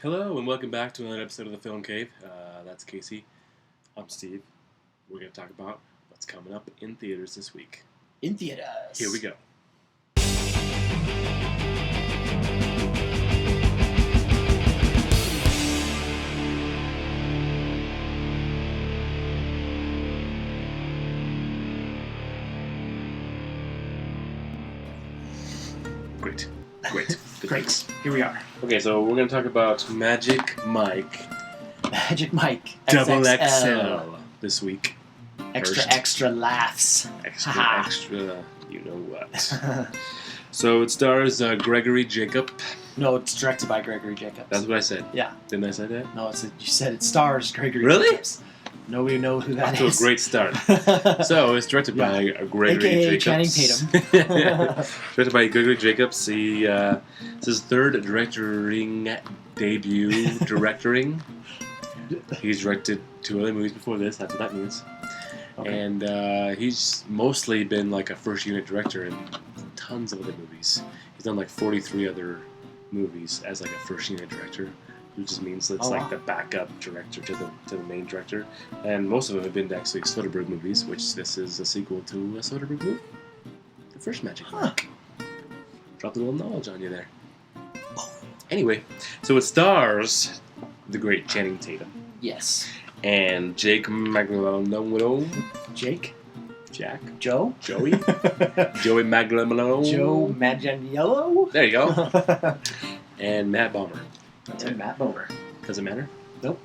Hello and welcome back to another episode of the Film Cave. That's Casey. I'm Steve. We're going to talk about what's coming up in theaters this week. In theaters. Here we go. Great. Good Great. thanks. Here we are. Okay, so we're going to talk about Magic Mike Magic Mike. Double XXL. XL this week. Extra laughs. Extra, you know what. So it stars Gregory Jacob. No, it's directed by Gregory Jacobs. That's what I said. Yeah. Didn't I say that? No, you said it stars Gregory Really? Jacobs. Nobody knows who that Off to a is. great start. So it's directed by Gregory AKA Jacobs. Channing Tatum. Directed by Gregory Jacobs. It's his third directing debut. He's directed 2 other movies before this. That's what that means. Okay. And he's mostly been like a first unit director in tons of other movies. He's done like 43 other movies as like a first unit director, which just means it's like the backup director to the main director. And most of them have been actually Soderbergh movies, which this is a sequel to a Soderbergh movie. The first Magic Mike. Dropped a little knowledge on you there. Anyway, so it stars the great Channing Tatum Yes. and Jake Maglano. Jake? Jack? Joe? Joey? Joey Maglano. Joe Manganiello? There you go. And Matt Bomer. And Matt Bomer. Does it matter? Nope.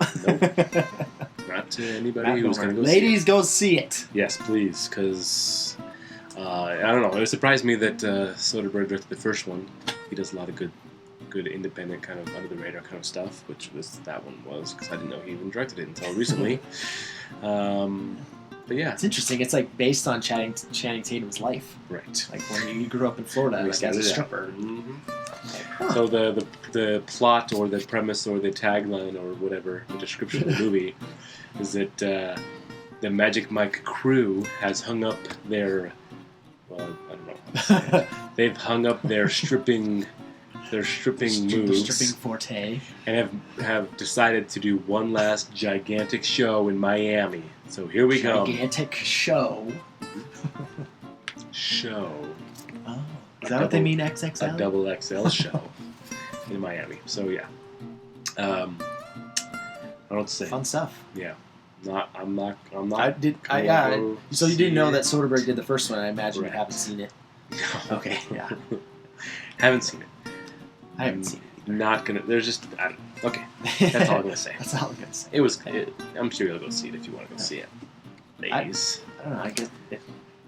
Not to anybody Matt who's Bomer. going to go Ladies, see go see it. it. Yes, please, because I don't know. It surprised me that Soderbergh directed the first one. He does a lot of good independent kind of under the radar kind of stuff, which that one was, because I didn't know he even directed it until recently. But yeah, It's interesting. It's like based on Channing Tatum's life. right. Like when he grew up in Florida, We like as a started out. stripper. Mhm. So the plot or the premise or the tagline or whatever, the description of the movie is that the Magic Mike crew has hung up their, well, I don't know how to say it. They've hung up their stripping moves Stripping forte. and have decided to do one last gigantic show in Miami. So here we go. Gigantic show. Show. Oh. A Is that what they double- mean, A XXL? double XL show in Miami. So yeah. I don't know what to say. Fun stuff. Yeah. I'm not. So you didn't know that Soderbergh did the first one. I imagine Right. you haven't seen it. Okay, yeah. Haven't seen it. I haven't seen Not gonna. There's just. Okay. it. That's all I'm gonna say. That's all I'm gonna say. I'm sure you'll go see it if you want to go see it, ladies. I don't know. I guess it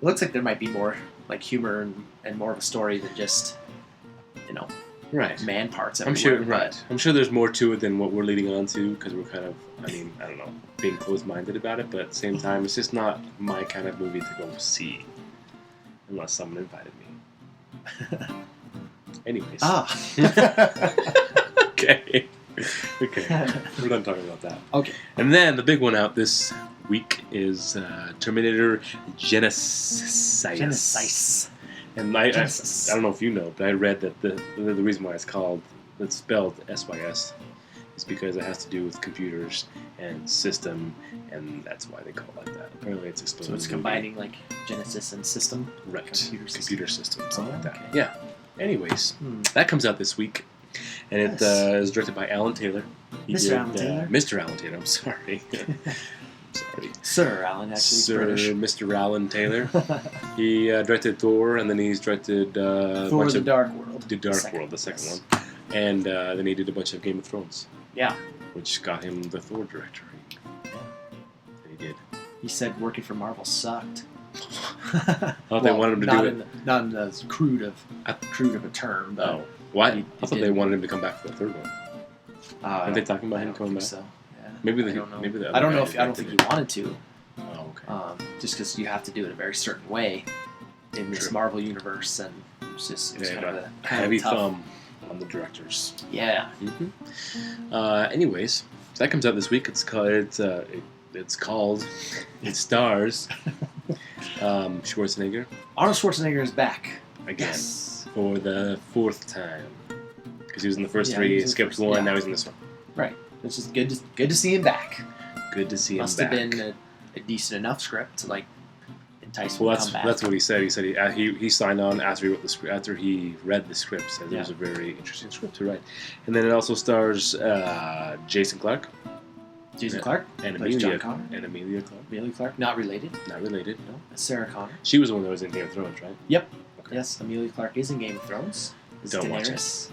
looks like there might be more like humor and more of a story than just Right. man parts. I'm sure. everywhere, Right. I'm sure there's more to it than what we're leading on to because we're kind of. I don't know, being closed-minded about it, but at the same time, it's just not my kind of movie to go see unless someone invited me. Anyways. Okay. We're done talking about that. Okay. And then the big one out this week is Terminator Genisys. And I don't know if you know, but I read that the reason why it's spelled SYS is because it has to do with computers and system, and that's why they call it like that. Apparently it's explained. So it's in the movie. combining like Genesis and system. Right. Computer system, something like that. Okay. Yeah. Anyways, that comes out this week. And it is directed by Alan Taylor. Alan Taylor? Mr. Alan Taylor, I'm sorry. Sir Alan, actually. Sir British. Mr. Alan Taylor. He directed Thor, and then he's directed Thor: The Dark World. The Dark World, the second one. And then he did a bunch of Game of Thrones. Yeah. Which got him the Thor director. Yeah. And he did. He said working for Marvel sucked. I thought they wanted him to do it. Not in as crude of a term, but Oh. Why? He I thought they wanted him to come back for the third one. Are they talking about him coming back? So, yeah. Maybe I don't know. Maybe the I don't other know guy if I don't think he wanted to. Oh, okay. Just because you have to do it a very certain way in this True. Marvel universe, and it was kind of a heavy tough thumb on the directors. Yeah. Mm-hmm. Anyways, so that comes out this week. It stars Schwarzenegger Arnold Schwarzenegger is back again Yes. for the 4th time because he was in the first Yeah, 3, he was in the skipped first- one, yeah. now he's in this one. Right. It's just good to see him back. Good to see Must him back. have been a decent enough script to like entice Well, him to come back. that's what he said. He said he signed on after he wrote the script. After he read the script, said it was a very interesting script to write. And then it also stars Jason Clarke. Jason Clarke And plays Emilia John Connor. And Emilia Clarke. Amelia Clarke, not related. Not related, no. That's Sarah Connor. She was the one that was in Game of Thrones, right? Yep. Okay. Yes, Amelia Clarke is in Game of Thrones. Don't watch it. Daenerys.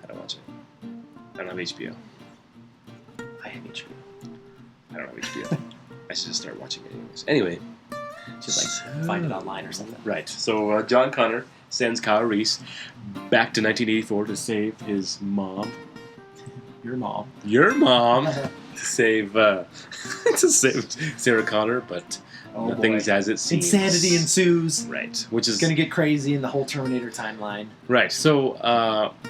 I don't watch it. I don't have HBO. I have HBO. I don't have HBO. I should just start watching it anyways. Anyway. Just like find it online or something. Right. So John Connor sends Kyle Reese back to 1984 to save his mom. Your mom. Your mom. to save Sarah Connor, but nothing's as it seems. Insanity ensues. Right. Which is It's gonna get crazy in the whole Terminator timeline. right. So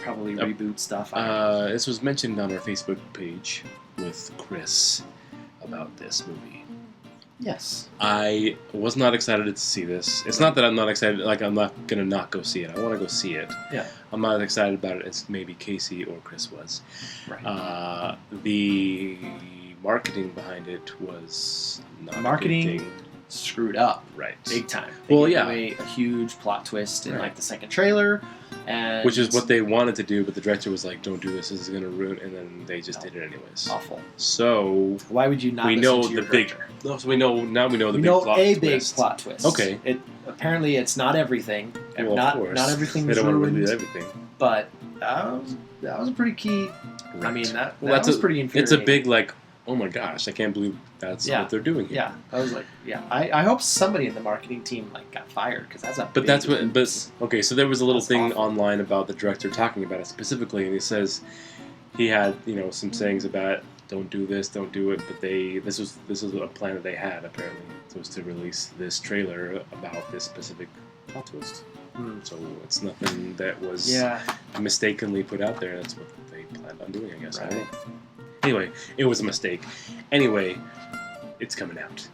Probably reboot stuff. this was mentioned on our Facebook page with Chris about this movie. Yes. I was not excited to see this. It's not that I'm not excited, like I'm not going to not go see it. I want to go see it. Yeah. I'm not as excited about it as maybe Casey or Chris was. Right. The marketing behind it was not Marketing a good thing. Screwed up. Right. Big time. Well, gave yeah. away a huge plot twist in Right. like the second trailer. And Which is what they wanted to do, but the director was like, don't do this, this is going to ruin, and then they just did it anyways. Awful. So, Why would you not we listen know to your the big, director? no, so we know the We big know plot a twist. big plot twist. Okay. Apparently it's not everything. Well, not, of course. not everything They was don't want to ruined. reveal everything. But that was a pretty key. I Right. mean, that Well, was pretty infuriating. It's a big, like, oh my gosh, I can't believe that's what they're doing here. Yeah, I was like, I hope somebody in the marketing team like got fired because that's a. But big that's what. oops. But okay, so there was a little That's thing awful. online about the director talking about it specifically, and he says he had some sayings about don't do this, don't do it. But this was a plan that they had apparently. It was to release this trailer about this specific plot twist. So it's nothing that was mistakenly put out there. That's what they planned on doing, I guess. I don't know. Anyway, it was a mistake. Anyway, it's coming out.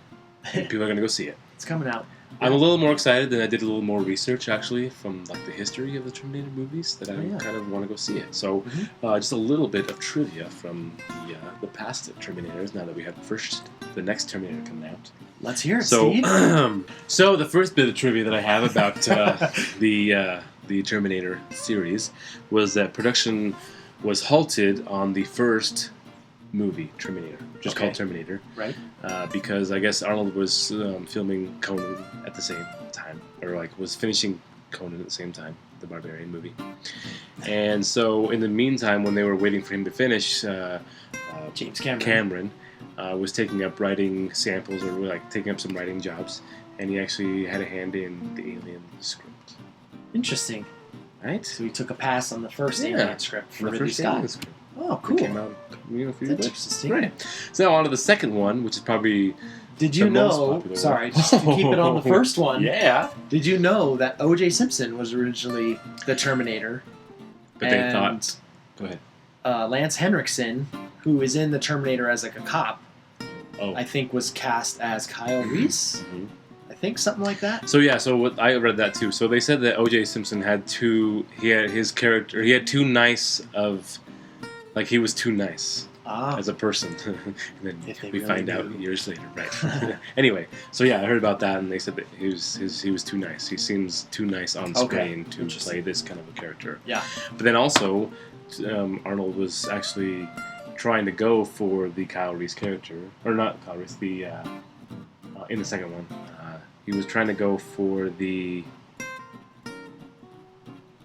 People are going to go see it. It's coming out. I'm a little more excited than I did a little more research, actually, from like the history of the Terminator movies, that I kind of want to go see it. So, just a little bit of trivia from the past Terminators, now that we have the next Terminator coming out. Let's hear it, So, Steve. so the first bit of trivia that I have about the Terminator series was that production was halted on the first movie, Terminator, just called Terminator. Right. Because I guess Arnold was filming Conan at the same time, or like was finishing Conan at the same time, the Barbarian movie. And so in the meantime, when they were waiting for him to finish, James Cameron. Cameron was taking up writing samples, or like taking up some writing jobs, and he actually had a hand in the Alien script. Interesting. Right? So he took a pass on the first Alien script for the Ridley first Scott. Alien script. Oh, That cool. came out a few years That's back. interesting. Right. So now on to the second one, which is probably Did you the most know? popular Sorry, one. just to keep it on the first one. Yeah. Did you know that O.J. Simpson was originally the Terminator? But they and, thought. Go ahead. Lance Henriksen, who is in the Terminator as like a cop, Oh. I think was cast as Kyle Reese. Mhm. I think something like that. So yeah, so what I read that too. So they said that O.J. Simpson had too nice of, like he was too nice as a person, and then If they we really find out knew. years later, right? Anyway, so yeah, I heard about that, and they said that he was too nice. He seems too nice on screen to play this kind of a character. Yeah. But then also, Arnold was actually trying to go for the Kyle Reese character, or not Kyle Reese, the in the second one. He was trying to go for the.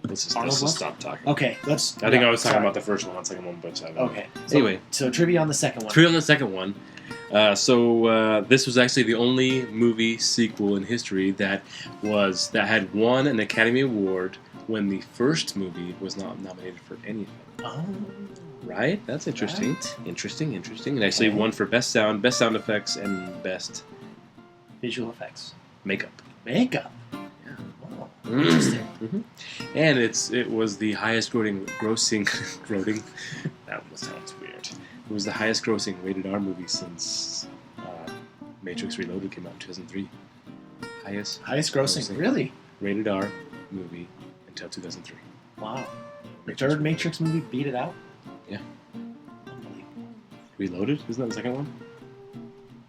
Let's just stop talking. Okay, let's. I think I was talking about the first one, not the second one, but I don't know. Okay. So, Anyway, so trivia on the second one. trivia on the second one. So this was actually the only movie sequel in history that had won an Academy Award when the first movie was not nominated for anything. Oh. Right? That's interesting. Right. Interesting. It actually won for best sound effects, and best Visual effects. makeup. Makeup. Yeah. Oh, interesting. Mm-hmm. And it was the highest grossing that sounds weird. It was the highest grossing rated R movie since Matrix Reloaded came out in 2003. Highest grossing. Really? rated R movie until 2003. Wow. The third Matrix movie beat it out? Yeah. Unbelievable. Reloaded? Isn't that the second one?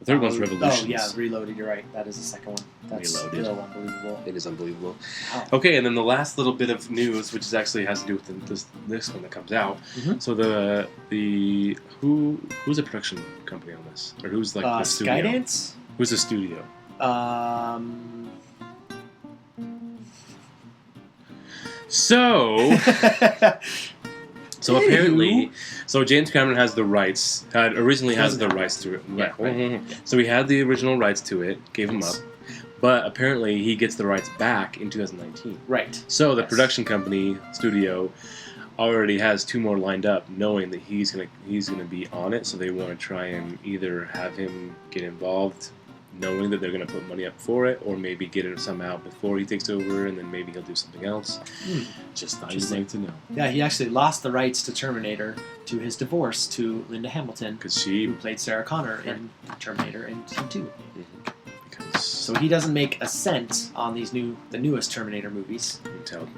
The third one's Revolutions. Oh, yeah, Reloaded, you're right. That is the second one. That's Reloaded. still unbelievable. It is unbelievable. Wow. Okay, and then the last little bit of news, which is actually has to do with this one that comes out. Mhm. So who's the production company on this, or who's like the studio? Skydance? Who's the studio? So apparently, James Cameron has the rights. Originally has the rights to it. Yeah, right. So he had the original rights to it, gave him up, but apparently he gets the rights back in 2019. Right. So the production company studio already has 2 more lined up, knowing that he's gonna be on it. So they want to try and either have him get involved, knowing that they're going to put money up for it, or maybe get it somehow before he takes over, and then maybe he'll do something else. Just thought you'd like to know. Yeah, he actually lost the rights to Terminator to his divorce to Linda Hamilton, who played Sarah Connor in Terminator and T2. So he Until doesn't make a cent on the newest Terminator movies.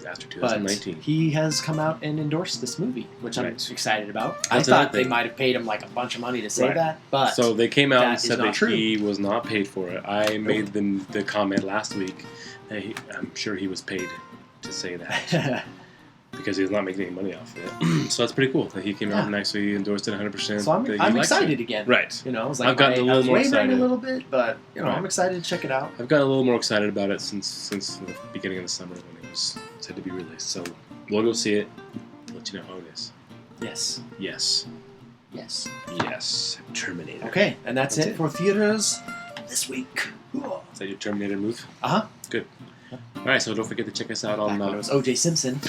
after 2019. But he has come out and endorsed this movie, which I'm Right. excited about. That's I thought another they thing. might have paid him like a bunch of money to say Right. that, but So they came out that and is said not that true. he was not paid for it. I made the comment last week. That I'm sure he was paid to say that because he was not making any money off of it. So that's pretty cool that he came out and actually endorsed it 100%. So I'm excited again. Right. You know, I was like, I've gotten a little more wavering excited. a little bit, but you know, Right. I'm excited to check it out. I've gotten a little more excited about it since the beginning of the summer when it was said to be released. So we'll go see it. Let you know how it is. Yes. Yes. Yes. Yes. Terminator. Okay, and that's That's it it. for theaters this week. Is that your Terminator move? Uh-huh. Good. All right, so don't forget to check us out Back on. when it was O.J. Simpson.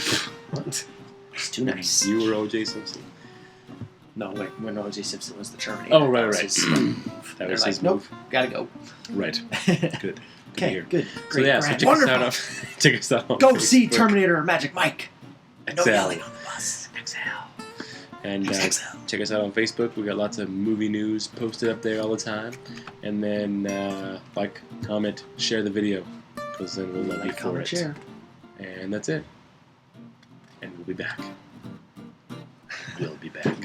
It's too nice. You were O.J. Simpson. No, wait, when O.J. Simpson was the Terminator. Oh, right, that was right. his- That They're was like, his nope, move. gotta go. Right. Good. Good to Okay, hear. good. So Great, yeah, so grand, check wonderful. us out on check us out on Go see Facebook. Terminator and Magic Mike. No XL. yelling on the bus. XL. And XXL. check us out on Facebook. We got lots of movie news posted up there all the time. And then like, comment, share the video, because then we'll love you Like, for comment, it. share. And that's it. And we'll be back. We'll be back.